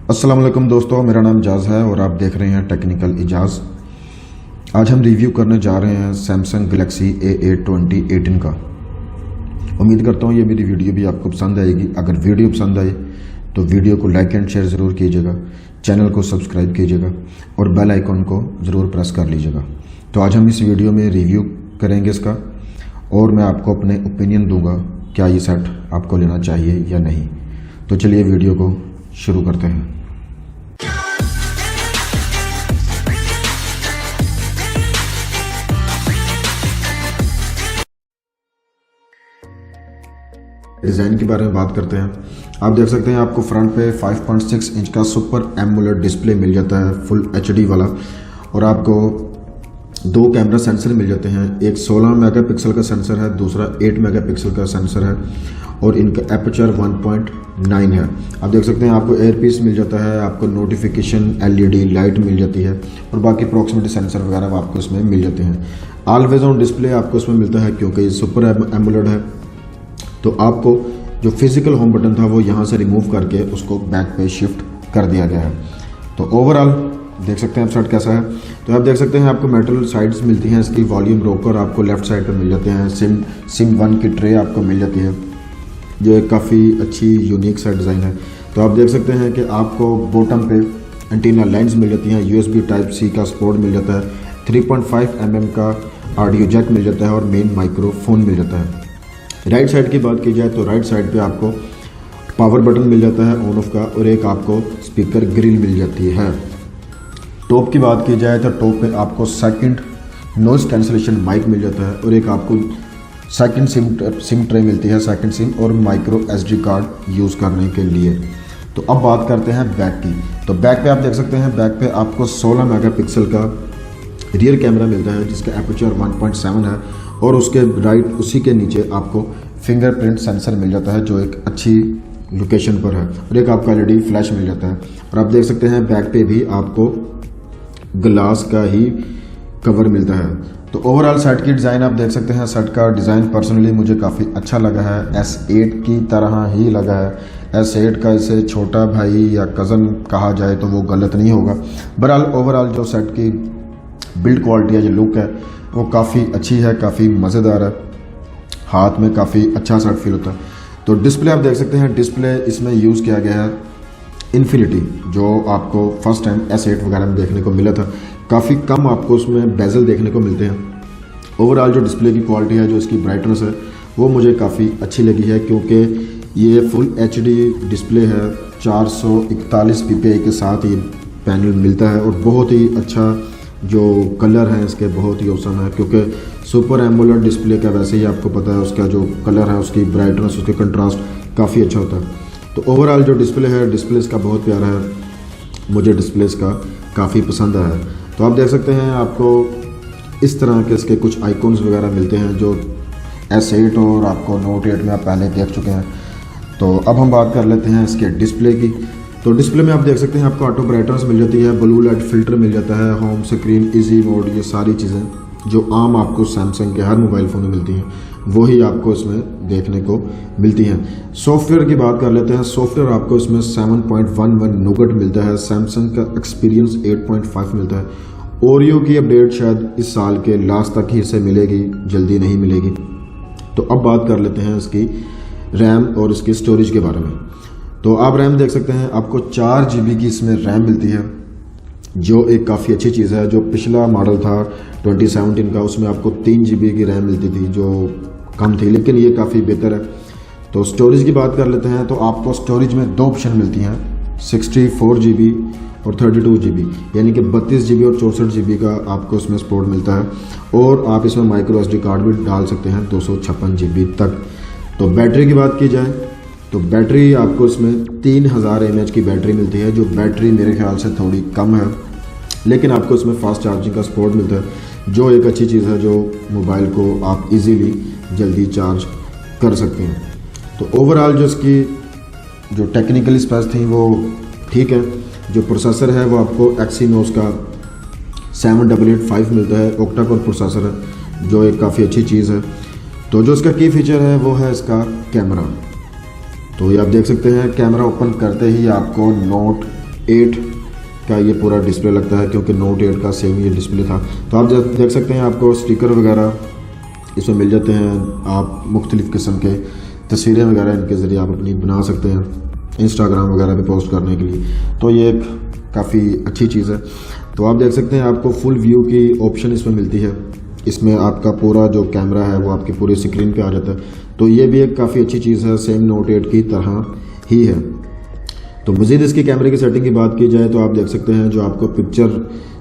अस्सलाम वालेकुम दोस्तों, मेरा नाम जाज़ है और आप देख रहे हैं टेक्निकल इजाज़। आज हम रिव्यू करने जा रहे हैं सैमसंग गैलेक्सी A8 2018 का। उम्मीद करता हूँ ये मेरी वीडियो भी आपको पसंद आएगी। अगर वीडियो पसंद आए तो वीडियो को लाइक एंड शेयर ज़रूर कीजिएगा, चैनल को सब्सक्राइब कीजिएगा और बेल आइकॉन को ज़रूर प्रेस कर लीजिएगा। तो आज हम इस वीडियो में रिव्यू करेंगे इसका और मैं आपको अपने ओपिनियन दूंगा क्या ये सेट आपको लेना चाहिए या नहीं। तो चलिए वीडियो को शुरू करते हैं। डिज़ाइन के बारे में बात करते हैं। आप देख सकते हैं आपको फ्रंट पे 5.6 इंच का सुपर एमोलेड डिस्प्ले मिल जाता है, फुल HD वाला, और आपको दो कैमरा सेंसर मिल जाते हैं। एक 16 मेगापिक्सल का सेंसर है, दूसरा 8 मेगापिक्सल का सेंसर है और इनका एपर्चर 1.9 है। आप देख सकते हैं आपको एयरपीस मिल जाता है, आपको नोटिफिकेशन LED लाइट मिल जाती है और बाकी प्रॉक्सिमिटी सेंसर वगैरह आपको इसमें मिल जाते हैं। ऑलवेज ऑन डिस्प्ले आपको इसमें मिलता है क्योंकि ये सुपर एमोलेड है। तो आपको जो फिजिकल होम बटन था वो यहाँ से रिमूव करके उसको बैक पे शिफ्ट कर दिया गया है। तो ओवरऑल देख सकते हैं आप सेट कैसा है। तो आप देख सकते हैं आपको मेटल साइड्स मिलती हैं, इसकी वॉल्यूम रोकर आपको लेफ्ट साइड पे मिल जाते हैं। सिम 1 की ट्रे आपको मिल जाती है जो एक काफ़ी अच्छी यूनिक सा डिज़ाइन है। तो आप देख सकते हैं कि आपको बॉटम पे एंटीना लाइन्स मिल जाती हैं, USB Type-C का सपोर्ट मिल जाता है, 3.5 mm का ऑडियो जैक मिल जाता है और मेन माइक्रोफोन मिल जाता है। राइट साइड की बात की जाए तो राइट साइड पे आपको पावर बटन मिल जाता है ऑन ऑफ का और एक आपको स्पीकर ग्रिल मिल जाती है। टॉप की बात की जाए तो टॉप पे आपको सेकंड नॉइज कैंसलेशन माइक मिल जाता है और एक आपको सेकंड सिम ट्रे मिलती है, सेकंड सिम और माइक्रो SD कार्ड यूज़ करने के लिए। तो अब बात करते हैं बैक की। तो बैक पे आप देख सकते हैं बैक पे आपको 16 मेगापिक्सल का रियर कैमरा मिलता है जिसका एपर्चर 1.7 है और उसके राइट उसी के नीचे आपको फिंगरप्रिंट सेंसर मिल जाता है जो एक अच्छी लोकेशन पर है और एक आपको LED फ्लैश मिल जाता है। और आप देख सकते हैं बैक पे भी आपको ग्लास का ही कवर मिलता है। तो ओवरऑल सेट की डिज़ाइन आप देख सकते हैं। सेट का डिज़ाइन पर्सनली मुझे काफ़ी अच्छा लगा है, S8 की तरह ही लगा है। S8 का इसे छोटा भाई या कज़न कहा जाए तो वो गलत नहीं होगा। बहरहाल ओवरऑल जो सेट की बिल्ड क्वालिटी है, जो लुक है, वो काफ़ी अच्छी है, काफ़ी मज़ेदार है, हाथ में काफ़ी अच्छा सा फील होता है। तो डिस्प्ले आप देख सकते हैं, डिस्प्ले इसमें यूज़ किया गया है इन्फिनिटी, जो आपको फर्स्ट टाइम S8 वगैरह में देखने को मिला था। काफ़ी कम आपको उसमें बेजल देखने को मिलते हैं। ओवरऑल जो डिस्प्ले की क्वालिटी है, जो इसकी ब्राइटनेस है, वो मुझे काफ़ी अच्छी लगी है क्योंकि ये फुल HD डिस्प्ले है। 441 ppi के साथ ये पैनल मिलता है और बहुत ही अच्छा जो कलर है इसके बहुत ही औसम है क्योंकि सुपर एमोलेड डिस्प्ले का वैसे ही आपको पता है उसका जो कलर है, उसकी ब्राइटनेस, उसके कंट्रास्ट काफ़ी अच्छा होता है। तो ओवरऑल जो डिस्प्ले है, डिस्प्ले इसका बहुत प्यारा है, मुझे डिस्प्ले इसका काफ़ी पसंद आया है। तो आप देख सकते हैं आपको इस तरह के इसके कुछ आइकॉन्स वगैरह मिलते हैं जो S8 और आपको Note 8 में आप पहले देख चुके हैं। तो अब हम बात कर लेते हैं इसके डिस्प्ले की। तो डिस्प्ले में आप देख सकते हैं आपको ऑटो ब्राइटनेस मिल जाती है, ब्लू लाइट फिल्टर मिल जाता है, होम स्क्रीन, इजी मोड, ये सारी चीज़ें जो आम आपको सैमसंग के हर मोबाइल फ़ोन में मिलती हैं वही आपको इसमें देखने को मिलती हैं। सॉफ्टवेयर की बात कर लेते हैं। सॉफ्टवेयर आपको इसमें 7.11 नोगट मिलता है, सैमसंग का एक्सपीरियंस 8.5 मिलता है। ओरियो की अपडेट शायद इस साल के लास्ट तक ही इसे मिलेगी, जल्दी नहीं मिलेगी। तो अब बात कर लेते हैं इसकी रैम और इसकी स्टोरेज के बारे में। तो आप रैम देख सकते हैं आपको 4 GB की इसमें रैम मिलती है जो एक काफ़ी अच्छी चीज़ है। जो पिछला मॉडल था 2017 का उसमें आपको 3 GB की रैम मिलती थी जो कम थी, लेकिन ये काफ़ी बेहतर है। तो स्टोरेज की बात कर लेते हैं। तो आपको स्टोरेज में 2 ऑप्शन मिलती हैं, 64 GB और 32 GB, यानी कि 32 GB और 64 GB का आपको इसमें सपोर्ट मिलता है और आप इसमें माइक्रो SD कार्ड भी डाल सकते हैं 256 GB तक। तो बैटरी की बात की जाए तो बैटरी आपको इसमें 3000 mAh की बैटरी मिलती है, जो बैटरी मेरे ख्याल से थोड़ी कम है, लेकिन आपको इसमें फास्ट चार्जिंग का सपोर्ट मिलता है जो एक अच्छी चीज़ है, जो मोबाइल को आप इजीली जल्दी चार्ज कर सकते हैं। तो ओवरऑल जो इसकी जो टेक्निकल स्पेक्स थी वो ठीक है। जो प्रोसेसर है वो आपको एक्सीनोस का 7885 मिलता है, ऑक्टा कोर प्रोसेसर है जो एक काफ़ी अच्छी चीज़ है। तो जो इसका की फीचर है वो है इसका कैमरा। तो ये आप देख सकते हैं कैमरा ओपन करते ही आपको नोट 8 का ये पूरा डिस्प्ले लगता है, क्योंकि नोट 8 का सेम ये डिस्प्ले था। तो आप देख सकते हैं आपको स्टिकर वगैरह इसमें मिल जाते हैं। आप मुख्तलिफ़ किस्म के तस्वीरें वगैरह इनके ज़रिए आप अपनी बना सकते हैं इंस्टाग्राम वगैरह पे पोस्ट करने के लिए। तो ये एक काफ़ी अच्छी चीज़ है। तो आप देख सकते हैं आपको फुल व्यू की ऑप्शन इसमें मिलती है। इसमें आपका पूरा जो कैमरा है वो आपकी पूरी स्क्रीन पे आ जाता है। तो ये भी एक काफ़ी अच्छी चीज़ है, सेम नोट 8 की तरह ही है। तो मज़ीद इसकी कैमरे की सेटिंग की बात की जाए तो आप देख सकते हैं जो आपको पिक्चर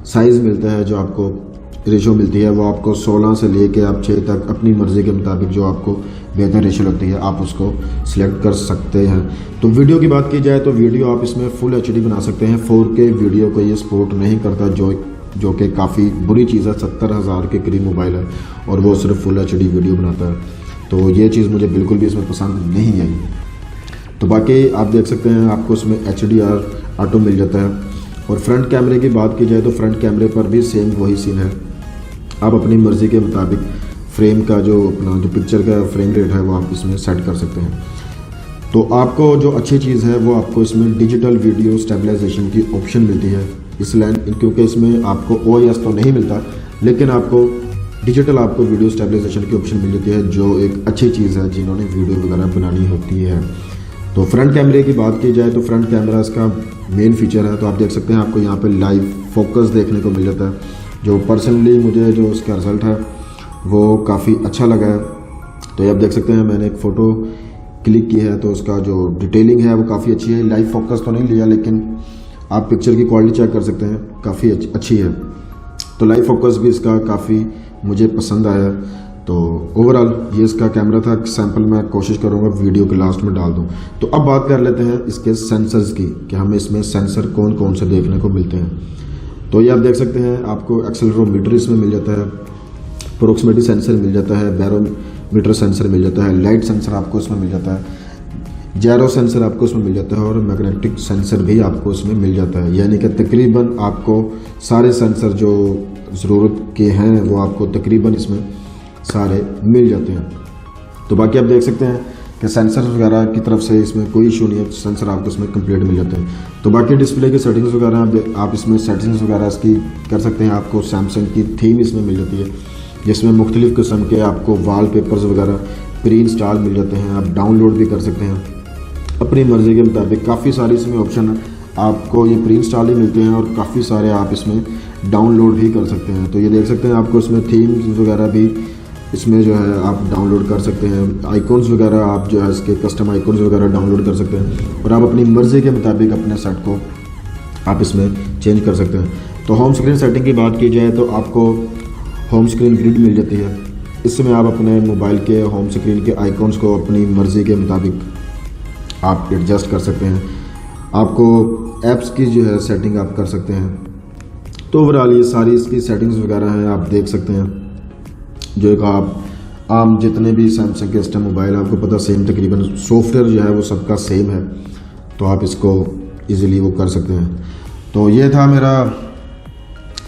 साइज़ मिलता है, जो आपको रेशो मिलती है, वो आपको 16 से लेके आप 6 तक अपनी मर्ज़ी के मुताबिक जो आपको बेहतर रेशो लगती है आप उसको सिलेक्ट कर सकते हैं। तो वीडियो की बात की जाए तो वीडियो आप इसमें फुल HD बना सकते हैं। 4K वीडियो को ये सपोर्ट नहीं करता, जो कि काफ़ी बुरी चीज़ है। 70,000 के करीब मोबाइल है और वो सिर्फ फुल HD वीडियो बनाता है। तो ये चीज़ मुझे बिल्कुल भी इसमें पसंद नहीं आई। तो बाकी आप देख सकते हैं आपको इसमें HDR ऑटो मिल जाता है। और फ्रंट कैमरे की बात की जाए तो फ्रंट कैमरे पर भी सेम वही सीन है। आप अपनी मर्ज़ी के मुताबिक फ्रेम का जो पिक्चर का फ्रेम रेट है वो आप इसमें सेट कर सकते हैं। तो आपको जो अच्छी चीज़ है वो आपको इसमें डिजिटल वीडियो स्टेबलाइजेशन की ऑप्शन मिलती है। क्योंकि इसमें आपको OIS तो नहीं मिलता, लेकिन आपको डिजिटल आपको वीडियो स्टेबलाइजेशन की ऑप्शन मिल जाती है, जो एक अच्छी चीज़ है जिन्होंने वीडियो वगैरह बनानी होती है। तो फ्रंट कैमरे की बात की जाए तो फ्रंट कैमरा इसका मेन फीचर है। तो आप देख सकते हैं आपको यहाँ पे लाइव फोकस देखने को मिल जाता है, जो पर्सनली मुझे जो इसका रिज़ल्ट है वो काफ़ी अच्छा लगा है। तो ये आप देख सकते हैं मैंने एक फ़ोटो क्लिक की है तो उसका जो डिटेलिंग है वो काफ़ी अच्छी है। लाइव फोकस तो नहीं लिया, लेकिन आप पिक्चर की क्वालिटी चेक कर सकते हैं, काफ़ी अच्छी है। तो लाइव फोकस भी इसका काफ़ी मुझे पसंद आया। तो ओवरऑल ये इसका कैमरा था। सैंपल मैं कोशिश करूँगा वीडियो के लास्ट में डाल दूँ। तो अब बात कर लेते हैं इसके सेंसर्स की, कि हमें इसमें सेंसर कौन कौन से देखने को मिलते हैं। तो ये आप देख सकते हैं आपको एक्सेलेरोमीटर इसमें मिल जाता है, प्रोक्सिमिटी सेंसर मिल जाता है, बैरोमीटर सेंसर मिल जाता है, लाइट सेंसर आपको इसमें मिल जाता है, जैरो सेंसर आपको इसमें मिल जाता है और मैग्नेटिक सेंसर भी आपको इसमें मिल जाता है। यानी कि तकरीबन आपको सारे सेंसर जो ज़रूरत के हैं वो आपको तकरीबन इसमें सारे मिल जाते हैं। तो बाकी आप देख सकते हैं कि सेंसर वगैरह की तरफ से इसमें कोई इशू नहीं है, सेंसर आपको इसमें कंप्लीट मिल जाते हैं। तो बाकी डिस्प्ले की सेटिंग्स वगैरह आप इसमें सेटिंग्स वगैरह इसकी कर सकते हैं। आपको सैमसंग की थीम इसमें मिल जाती है, जिसमें मुख्तलिफ़ किस्म के आपको वॉलपेपर्स वगैरह प्री इंस्टॉल मिल जाते हैं। आप डाउनलोड भी कर सकते हैं अपनी मर्ज़ी के मुताबिक। काफ़ी सारी इसमें ऑप्शन है, आपको ये प्री इंस्टॉल ही मिलते हैं और काफ़ी सारे आप इसमें डाउनलोड भी कर सकते हैं। तो ये देख सकते हैं आपको इसमें थीम्स वगैरह भी इसमें जो है आप डाउनलोड कर सकते हैं। आइकॉन्स वगैरह आप जो है इसके कस्टम आइकॉन्स वगैरह डाउनलोड कर सकते हैं और आप अपनी मर्ज़ी के मुताबिक अपने सेट को आप इसमें चेंज कर सकते हैं। तो होम स्क्रीन सेटिंग की बात की जाए तो आपको होम स्क्रीन ग्रिड मिल जाती है। इसमें आप अपने मोबाइल के होम स्क्रीन के आइकॉन्स को अपनी मर्ज़ी के मुताबिक आप एडजस्ट कर सकते हैं। आपको ऐप्स की जो है सेटिंग आप कर सकते हैं। तो ओवरऑल ये सारी इसकी सेटिंग्स वगैरह हैं, आप देख सकते हैं। जो एक आप आम जितने भी सैमसंग के इस टाइम मोबाइल आपको पता सेम तकरीबन सॉफ्टवेयर जो है वो सबका सेम है, तो आप इसको इजीली वो कर सकते हैं। तो ये था मेरा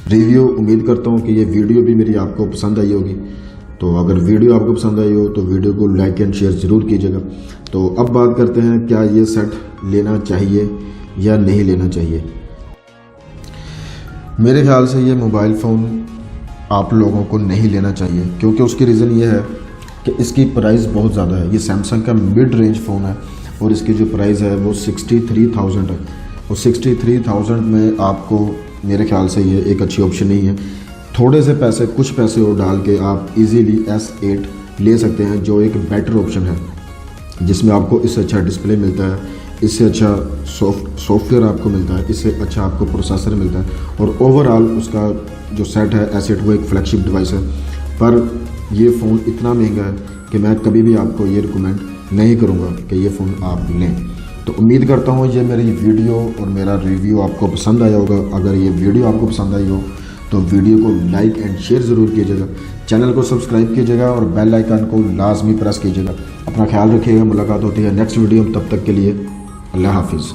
रिव्यू। उम्मीद करता हूँ कि ये वीडियो भी मेरी आपको पसंद आई होगी। तो अगर वीडियो आपको पसंद आई हो तो वीडियो को लाइक एंड शेयर ज़रूर कीजिएगा। तो अब बात करते हैं क्या ये सेट लेना चाहिए या नहीं लेना चाहिए। मेरे ख्याल से ये मोबाइल फ़ोन आप लोगों को नहीं लेना चाहिए, क्योंकि उसकी रीज़न ये है कि इसकी प्राइस बहुत ज़्यादा है। ये सैमसंग का मिड रेंज फ़ोन है और इसकी जो प्राइस है वो 63,000 है। और 63,000 में आपको मेरे ख्याल से ये एक अच्छी ऑप्शन नहीं है। थोड़े से पैसे कुछ पैसे और डाल के आप इजीली S8 ले सकते हैं, जो एक बेटर ऑप्शन है, जिसमें आपको इससे अच्छा डिस्प्ले मिलता है, इससे अच्छा सॉफ्टवेयर आपको मिलता है, इससे अच्छा आपको प्रोसेसर मिलता है और ओवरऑल उसका जो सेट है S8 वो एक फ्लैगशिप डिवाइस है। पर ये फ़ोन इतना महंगा है कि मैं कभी भी आपको ये रिकमेंड नहीं करूँगा कि ये फ़ोन आप लें। तो उम्मीद करता हूँ ये मेरी वीडियो और मेरा रिव्यू आपको पसंद आया होगा। अगर ये वीडियो आपको पसंद आई हो तो वीडियो को लाइक एंड शेयर ज़रूर कीजिएगा, चैनल को सब्सक्राइब कीजिएगा और बेल आइकन को लाजमी प्रेस कीजिएगा। अपना ख्याल रखिएगा। मुलाकात होती है नेक्स्ट वीडियो में, तब तक के लिए अल्लाह हाफिज़।